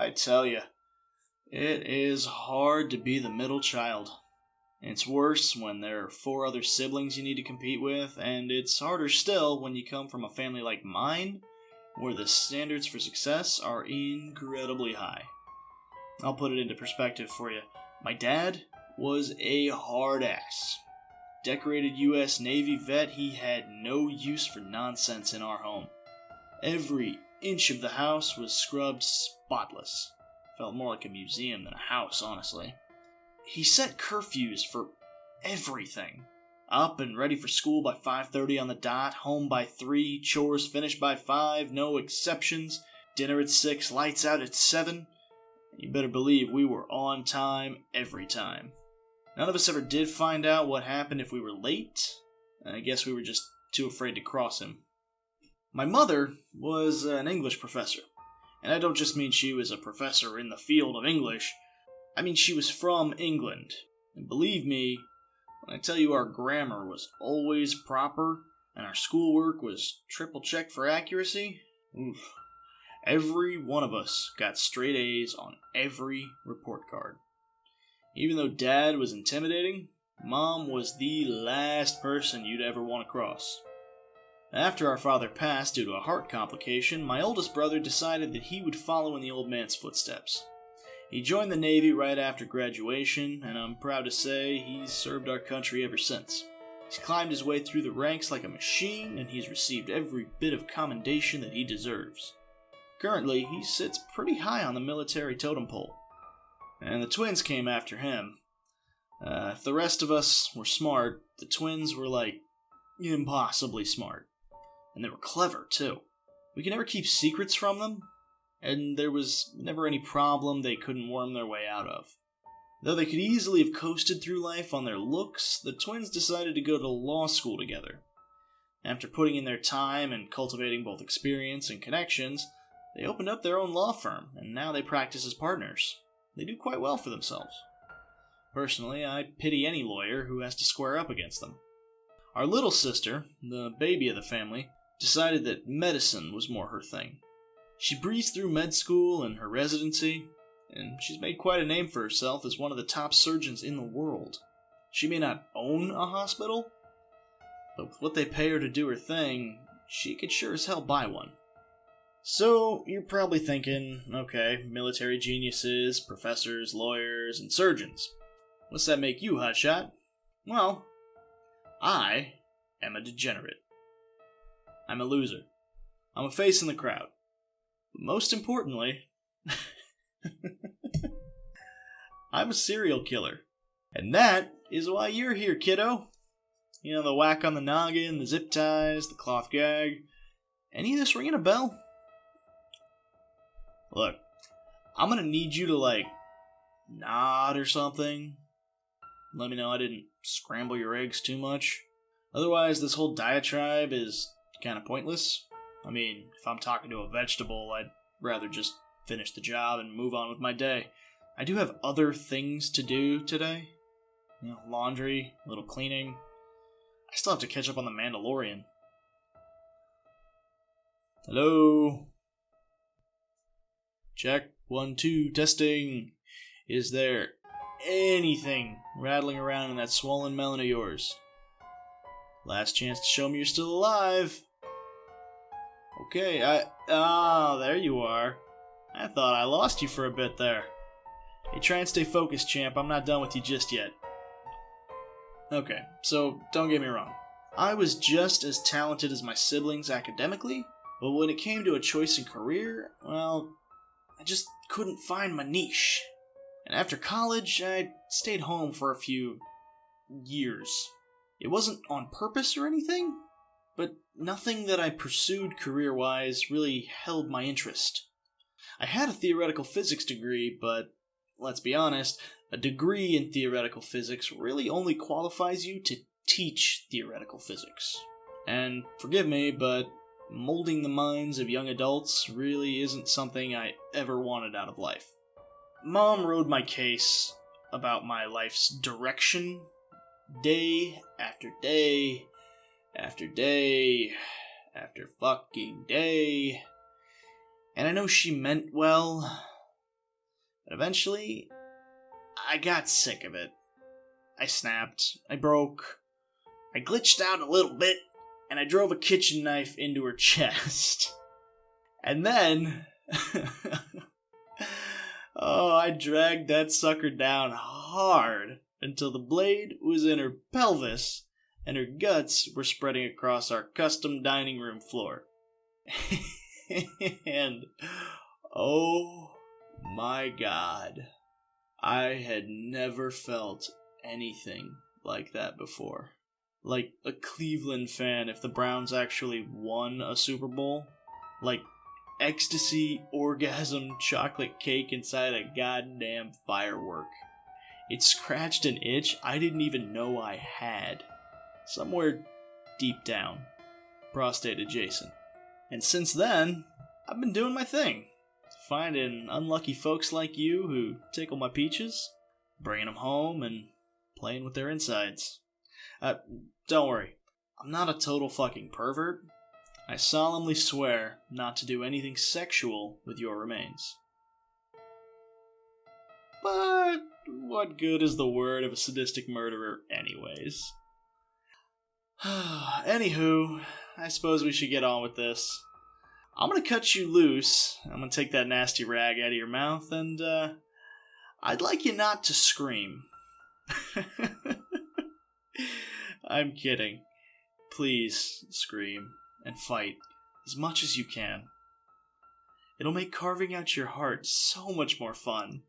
I tell you, it is hard to be the middle child. It's worse when there are 4 other siblings you need to compete with, and it's harder still when you come from a family like mine, where the standards for success are incredibly high. I'll put it into perspective for you. My dad was a hard ass. Decorated U.S. Navy vet, he had no use for nonsense in our home. Every inch of the house was scrubbed spotless. Felt more like a museum than a house, honestly. He set curfews for everything. Up and ready for school by 5:30 on the dot, home by 3, chores finished by 5, no exceptions, dinner at 6, lights out at 7. You better believe we were on time every time. None of us ever did find out what happened if we were late. I guess we were just too afraid to cross him. My mother was an English professor. And I don't just mean she was a professor in the field of English. I mean she was from England. And believe me, when I tell you our grammar was always proper, and our schoolwork was triple checked for accuracy, oof. Every one of us got straight A's on every report card. Even though Dad was intimidating, Mom was the last person you'd ever want to cross. After our father passed due to a heart complication, my oldest brother decided that he would follow in the old man's footsteps. He joined the Navy right after graduation, and I'm proud to say he's served our country ever since. He's climbed his way through the ranks like a machine, and he's received every bit of commendation that he deserves. Currently, he sits pretty high on the military totem pole. And the twins came after him. If the rest of us were smart, the twins were like impossibly smart. And they were clever, too. We could never keep secrets from them, and there was never any problem they couldn't worm their way out of. Though they could easily have coasted through life on their looks, the twins decided to go to law school together. After putting in their time and cultivating both experience and connections, they opened up their own law firm, and now they practice as partners. They do quite well for themselves. Personally, I pity any lawyer who has to square up against them. Our little sister, the baby of the family, decided that medicine was more her thing. She breezed through med school and her residency, and she's made quite a name for herself as one of the top surgeons in the world. She may not own a hospital, but with what they pay her to do her thing, she could sure as hell buy one. So, you're probably thinking, okay, military geniuses, professors, lawyers, and surgeons. What's that make you, hotshot? Well, I am a degenerate. I'm a loser. I'm a face in the crowd. But most importantly, I'm a serial killer. And that is why you're here, kiddo. You know, the whack on the noggin, the zip ties, the cloth gag. Any of this ringing a bell? Look, I'm gonna need you to, nod or something. Let me know I didn't scramble your eggs too much. Otherwise, this whole diatribe is kind of pointless. I mean, if I'm talking to a vegetable, I'd rather just finish the job and move on with my day. I do have other things to do today. You know, laundry, a little cleaning. I still have to catch up on The Mandalorian. Hello? Check, 1, 2, testing. Is there anything rattling around in that swollen melon of yours? Last chance to show me you're still alive. Okay, there you are. I thought I lost you for a bit there. Hey, try and stay focused, champ. I'm not done with you just yet. Okay, so don't get me wrong. I was just as talented as my siblings academically, but when it came to a choice in career, well, I just couldn't find my niche. And after college, I stayed home for a few years. It wasn't on purpose or anything, but nothing that I pursued career-wise really held my interest. I had a theoretical physics degree, but let's be honest, a degree in theoretical physics really only qualifies you to teach theoretical physics. And forgive me, but molding the minds of young adults really isn't something I ever wanted out of life. Mom rode my case about my life's direction day after day after day after fucking day. And I know she meant well, And eventually, I got sick of it. I snapped, I broke, I glitched out a little bit, and I drove a kitchen knife into her chest. And then, I dragged that sucker down hard until the blade was in her pelvis and her guts were spreading across our custom dining room floor. And, oh my God, I had never felt anything like that before. Like a Cleveland fan if the Browns actually won a Super Bowl. Like ecstasy, orgasm, chocolate cake inside a goddamn firework. It scratched an itch I didn't even know I had. Somewhere deep down. Prostate adjacent. And since then, I've been doing my thing. Finding unlucky folks like you who tickle my peaches, bringing them home, and playing with their insides. Don't worry, I'm not a total fucking pervert. I solemnly swear not to do anything sexual with your remains. But what good is the word of a sadistic murderer anyways? Anywho, I suppose we should get on with this. I'm gonna cut you loose, I'm gonna take that nasty rag out of your mouth, and I'd like you not to scream. I'm kidding. Please scream and fight as much as you can. It'll make carving out your heart so much more fun.